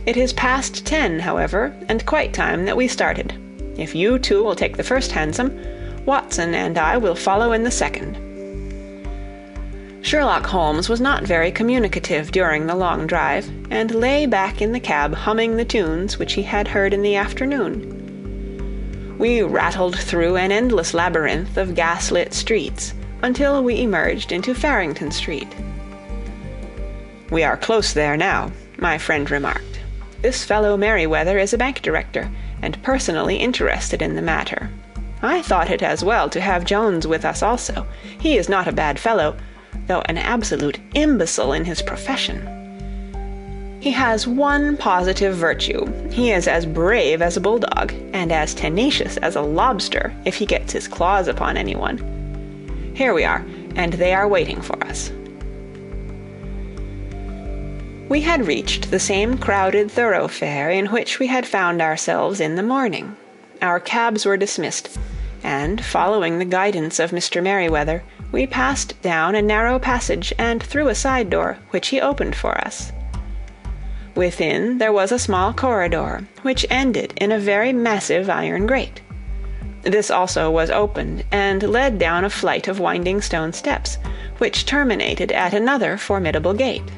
It is past 10, however, and quite time that we started. If you two will take the first hansom, Watson and I will follow in the second." Sherlock Holmes was not very communicative during the long drive, and lay back in the cab humming the tunes which he had heard in the afternoon. We rattled through an endless labyrinth of gas-lit streets until we emerged into Farrington Street. "We are close there now," my friend remarked. "This fellow Merryweather is a bank director, and personally interested in the matter. I thought it as well to have Jones with us also. He is not a bad fellow, though an absolute imbecile in his profession. He has one positive virtue. He is as brave as a bulldog, and as tenacious as a lobster if he gets his claws upon anyone. Here we are, and they are waiting for us." We had reached the same crowded thoroughfare in which we had found ourselves in the morning. Our cabs were dismissed, and, following the guidance of Mr. Merryweather, we passed down a narrow passage and through a side door, which he opened for us. Within there was a small corridor, which ended in a very massive iron grate. This also was opened, and led down a flight of winding stone steps, which terminated at another formidable gate.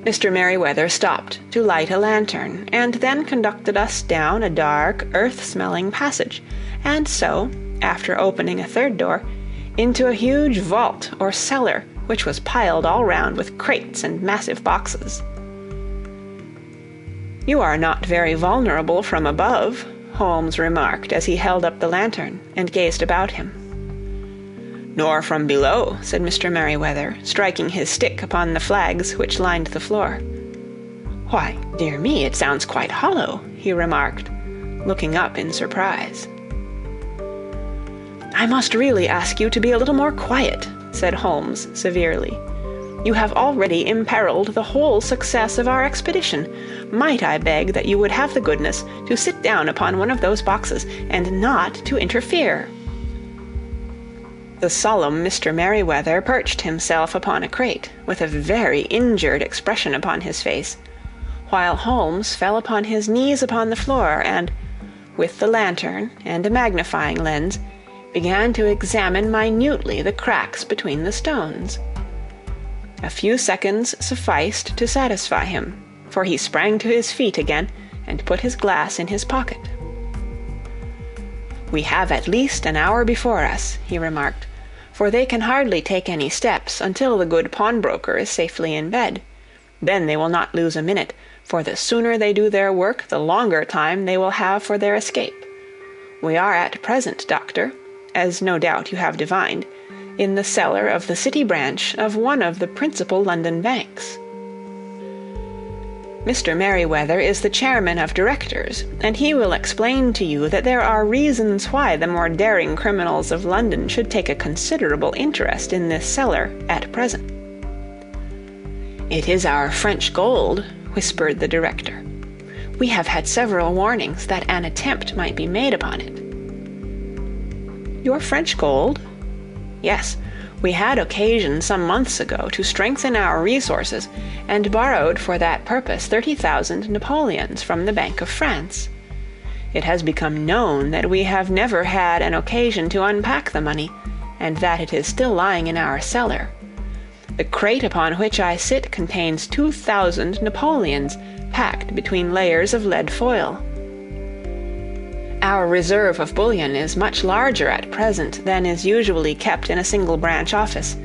Mr. Merryweather stopped to light a lantern, and then conducted us down a dark, earth-smelling passage, and so, after opening a third door, into a huge vault or cellar, which was piled all round with crates and massive boxes. "You are not very vulnerable from above," Holmes remarked as he held up the lantern and gazed about him. "Nor from below," said Mr. Merryweather, striking his stick upon the flags which lined the floor. "Why, dear me, it sounds quite hollow," he remarked, looking up in surprise. "I must really ask you to be a little more quiet," said Holmes severely. You have already imperiled the whole success of our expedition. Might I beg that you would have the goodness to sit down upon one of those boxes, and not to interfere?" The solemn Mr. Merryweather perched himself upon a crate, with a very injured expression upon his face, while Holmes fell upon his knees upon the floor, and, with the lantern and a magnifying lens, began to examine minutely the cracks between the stones. A few seconds sufficed to satisfy him, for he sprang to his feet again and put his glass in his pocket. "We have at least an hour before us," he remarked, "for they can hardly take any steps until the good pawnbroker is safely in bed. Then they will not lose a minute, for the sooner they do their work the longer time they will have for their escape. We are at present, Doctor, as no doubt you have divined, in the cellar of the City branch of one of the principal London banks. Mr. Merryweather is the chairman of directors, and he will explain to you that there are reasons why the more daring criminals of London should take a considerable interest in this cellar at present." "It is our French gold," whispered the director. "We have had several warnings that an attempt might be made upon it." "Your French gold?" "Yes. We had occasion some months ago to strengthen our resources, and borrowed for that purpose 30,000 Napoleons from the Bank of France. It has become known that we have never had an occasion to unpack the money, and that it is still lying in our cellar. The crate upon which I sit contains 2,000 Napoleons, packed between layers of lead foil. Our reserve of bullion is much larger at present than is usually kept in a single branch office,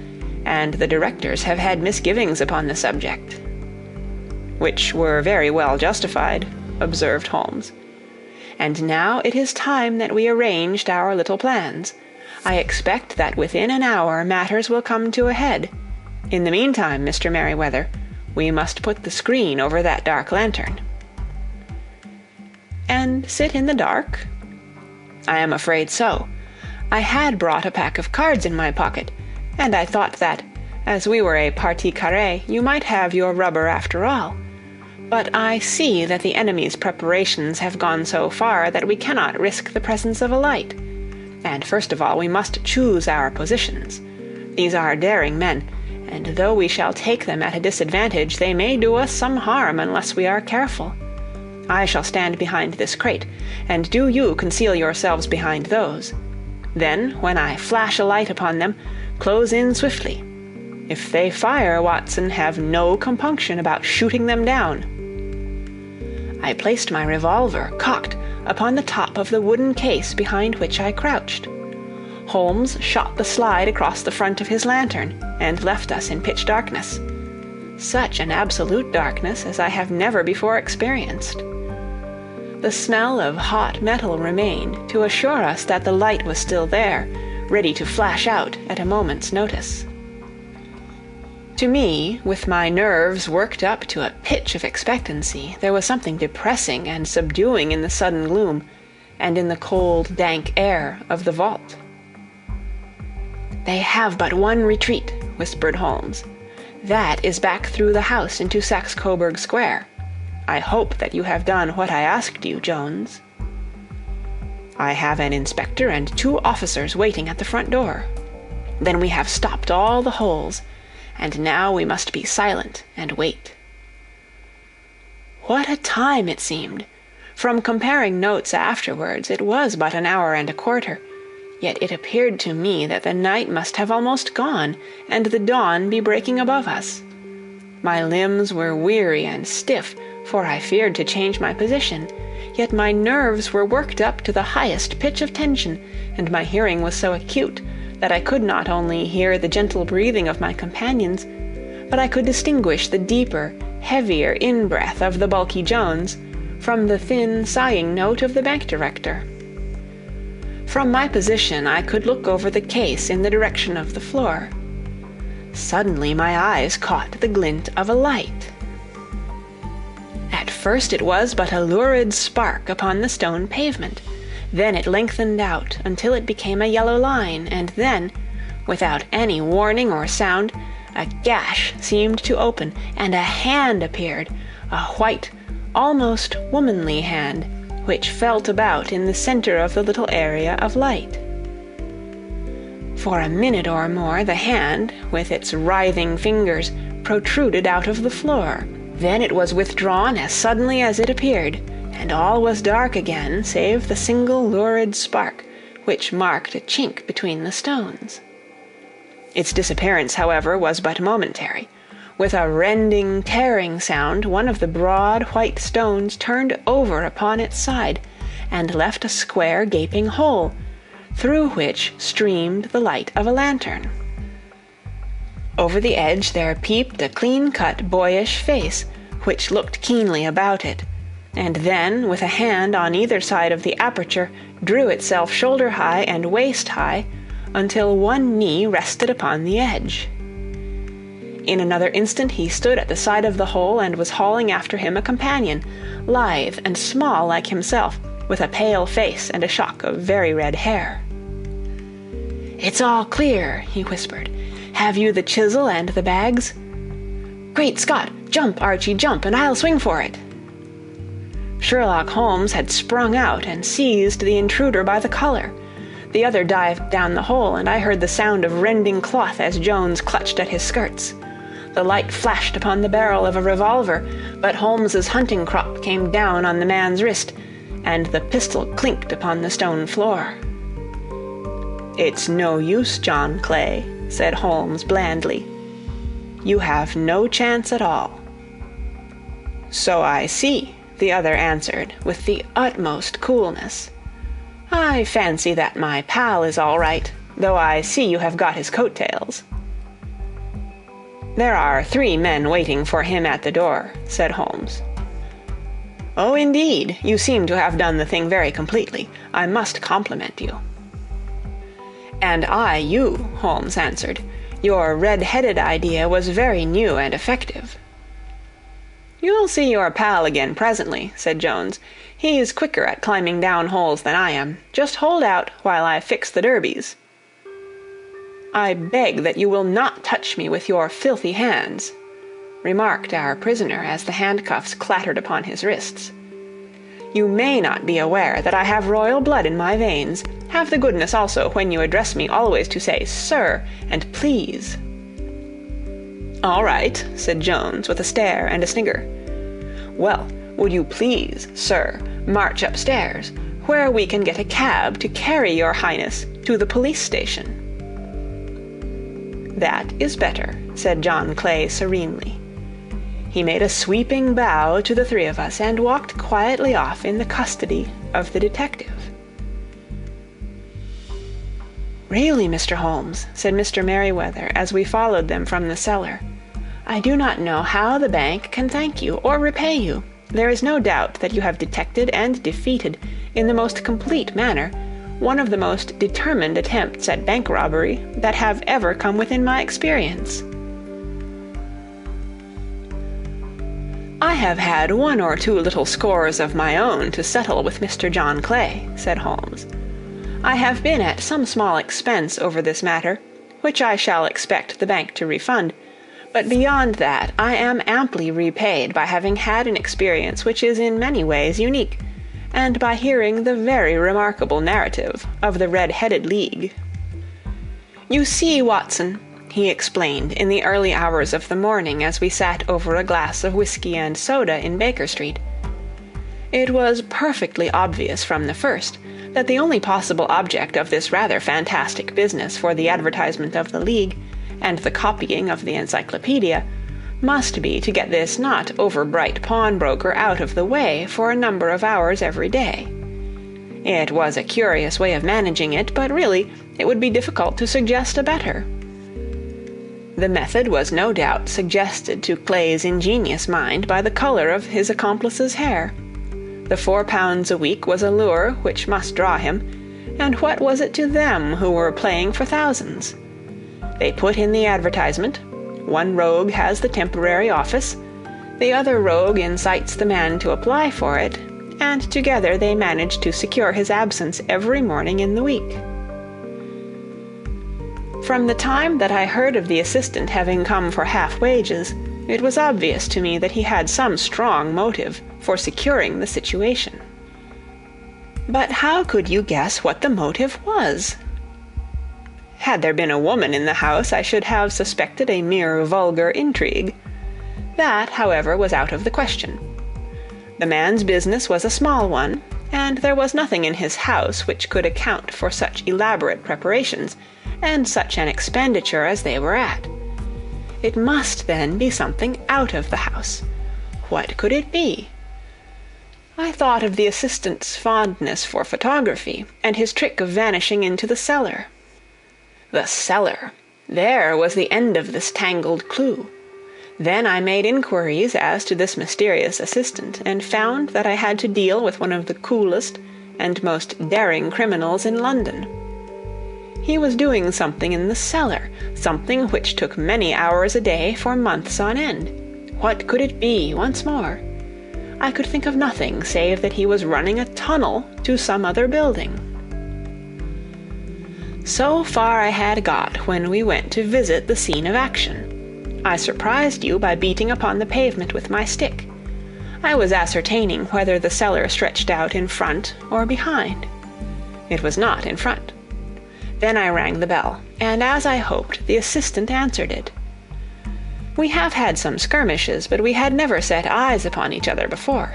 and the directors have had misgivings upon the subject." "Which were very well justified," observed Holmes. "And now it is time that we arranged our little plans. I expect that within an hour matters will come to a head. In the meantime, Mr. Merryweather, we must put the screen over that dark lantern." "And sit in the dark?" "I am afraid so. I had brought a pack of cards in my pocket, and I thought that, as we were a partie carrée, you might have your rubber after all. But I see that the enemy's preparations have gone so far that we cannot risk the presence of a light. And first of all we must choose our positions. These are daring men, and though we shall take them at a disadvantage, they may do us some harm unless we are careful. I shall stand behind this crate, and do you conceal yourselves behind those. Then, when I flash a light upon them, close in swiftly. If they fire, Watson, have no compunction about shooting them down." I placed my revolver, cocked, upon the top of the wooden case behind which I crouched. Holmes shot the slide across the front of his lantern, and left us in pitch darkness. Such an absolute darkness as I have never before experienced. The smell of hot metal remained to assure us that the light was still there, ready to flash out at a moment's notice. To me, with my nerves worked up to a pitch of expectancy, there was something depressing and subduing in the sudden gloom, and in the cold, dank air of the vault. "They have but one retreat," whispered Holmes. "That is back through the house into Saxe-Coburg Square. I hope that you have done what I asked you, Jones." "I have an inspector and 2 officers waiting at the front door." "Then we have stopped all the holes, and now we must be silent and wait." What a time it seemed! From comparing notes afterwards, it was but an hour and a quarter, yet it appeared to me that the night must have almost gone, and the dawn be breaking above us. My limbs were weary and stiff, for I feared to change my position, yet my nerves were worked up to the highest pitch of tension, and my hearing was so acute that I could not only hear the gentle breathing of my companions, but I could distinguish the deeper, heavier in-breath of the bulky Jones from the thin, sighing note of the bank director. From my position I could look over the case in the direction of the floor. Suddenly my eyes caught the glint of a light. At first it was but a lurid spark upon the stone pavement. Then it lengthened out until it became a yellow line, and then, without any warning or sound, A gash seemed to open, and a hand appeared, a white, almost womanly hand, which felt about in the center of the little area of light. For a minute or more the hand, with its writhing fingers, protruded out of the floor. Then it was withdrawn as suddenly as it appeared, and all was dark again save the single lurid spark, which marked a chink between the stones. Its disappearance, however, was but momentary. With a rending, tearing sound, one of the broad white stones turned over upon its side, and left a square gaping hole, through which streamed the light of a lantern. Over the edge there peeped a clean-cut, boyish face, which looked keenly about it, and then, with a hand on either side of the aperture, drew itself shoulder-high and waist-high, until one knee rested upon the edge. In another instant he stood at the side of the hole and was hauling after him a companion, lithe and small like himself, with a pale face and a shock of very red hair. "It's all clear," he whispered. "Have you the chisel and the bags?" "Great Scott! Jump, Archie, jump, and I'll swing for it." Sherlock Holmes had sprung out and seized the intruder by the collar. The other dived down the hole, and I heard the sound of rending cloth as Jones clutched at his skirts. The light flashed upon the barrel of a revolver, but Holmes's hunting crop came down on the man's wrist, and the pistol clinked upon the stone floor. "It's no use, John Clay," said Holmes blandly. "You have no chance at all." "So I see," the other answered, with the utmost coolness. "I fancy that my pal is all right, though I see you have got his coat-tails." "There are 3 men waiting for him at the door," said Holmes. "Oh, indeed, you seem to have done the thing very completely. I must compliment you." "And I you," Holmes answered. "Your red-headed idea was very new and effective." "You'll see your pal again presently," said Jones. "He's quicker at climbing down holes than I am. Just hold out while I fix the derbies." "I beg that you will not touch me with your filthy hands," remarked our prisoner as the handcuffs clattered upon his wrists. "You may not be aware that I have royal blood in my veins. Have the goodness also, when you address me, always to say 'sir' and 'please.'" "All right," said Jones, with a stare and a snigger. "Well, would you please, sir, march upstairs, where we can get a cab to carry your highness to the police station?" "That is better," said John Clay serenely. He made a sweeping bow to the 3 of us and walked quietly off in the custody of the detective. "Really, Mr. Holmes," said Mr. Merryweather as we followed them from the cellar, "I do not know how the bank can thank you or repay you. There is no doubt that you have detected and defeated, in the most complete manner, one of the most determined attempts at bank robbery that have ever come within my experience." "I have had 1 or 2 little scores of my own to settle with Mr. John Clay," said Holmes. "I have been at some small expense over this matter, which I shall expect the bank to refund, but beyond that I am amply repaid by having had an experience which is in many ways unique, and by hearing the very remarkable narrative of the Red-Headed League. You see, Watson," he explained in the early hours of the morning as we sat over a glass of whiskey and soda in Baker Street, "it was perfectly obvious from the first that the only possible object of this rather fantastic business for the advertisement of the League and the copying of the encyclopedia must be to get this not over-bright pawnbroker out of the way for a number of hours every day. It was a curious way of managing it, but really it would be difficult to suggest a better. The method was no doubt suggested to Clay's ingenious mind by the color of his accomplice's hair. The £4 a week was a lure which must draw him, and what was it to them who were playing for thousands? They put in the advertisement. One rogue has the temporary office, the other rogue incites the man to apply for it, and together they manage to secure his absence every morning in the week. From the time that I heard of the assistant having come for half wages, it was obvious to me that he had some strong motive for securing the situation. But how could you guess what the motive was? Had there been a woman in the house, I should have suspected a mere vulgar intrigue. That, however, was out of the question. The man's business was a small one, and there was nothing in his house which could account for such elaborate preparations and such an expenditure as they were at. It must, then, be something out of the house. What could it be? I thought of the assistant's fondness for photography and his trick of vanishing into the cellar. The cellar! There was the end of this tangled clue. Then I made inquiries as to this mysterious assistant, and found that I had to deal with one of the coolest and most daring criminals in London. He was doing something in the cellar, something which took many hours a day for months on end. What could it be, once more? I could think of nothing save that he was running a tunnel to some other building. So far I had got when we went to visit the scene of action. I surprised you by beating upon the pavement with my stick. I was ascertaining whether the cellar stretched out in front or behind. It was not in front. Then I rang the bell, and as I hoped, the assistant answered it. We have had some skirmishes, but we had never set eyes upon each other before.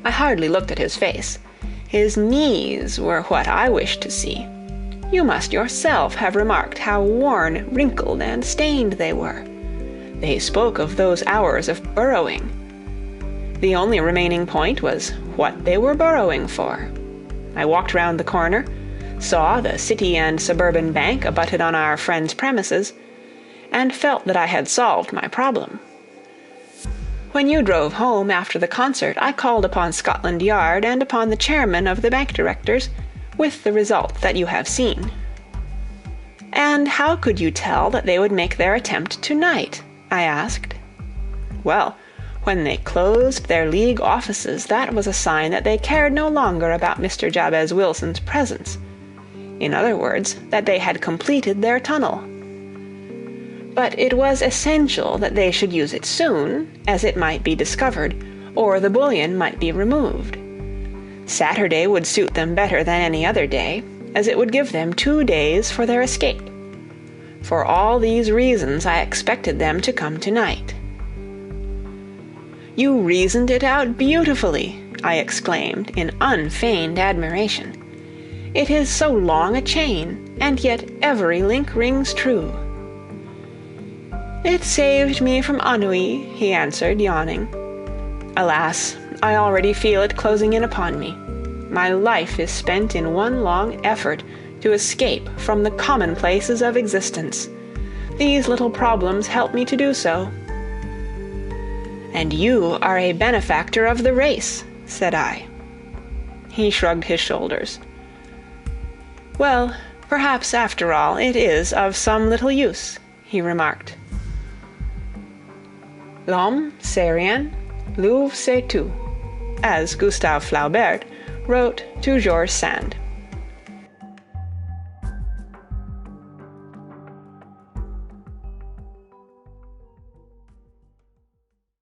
I hardly looked at his face. His knees were what I wished to see. You must yourself have remarked how worn, wrinkled, and stained they were. They spoke of those hours of burrowing. The only remaining point was what they were burrowing for. I walked round the corner, saw the City and Suburban Bank abutted on our friend's premises, and felt that I had solved my problem. When you drove home after the concert, I called upon Scotland Yard and upon the chairman of the bank directors, with the result that you have seen. And how could you tell that they would make their attempt tonight? I asked. Well, when they closed their league offices, that was a sign that they cared no longer about Mr. Jabez Wilson's presence. In other words, that they had completed their tunnel. But it was essential that they should use it soon, as it might be discovered, or the bullion might be removed. Saturday would suit them better than any other day, as it would give them 2 days for their escape. For all these reasons I expected them to come tonight. You reasoned it out beautifully, I exclaimed in unfeigned admiration. It is so long a chain, and yet every link rings true. It saved me from ennui, he answered, yawning. Alas, I already feel it closing in upon me. My life is spent in one long effort to escape from the commonplaces of existence. These little problems help me to do so. And you are a benefactor of the race, said I. He shrugged his shoulders. Well, perhaps after all it is of some little use, he remarked. L'homme, c'est rien, l'ouvre c'est tout, as Gustave Flaubert wrote to George Sand.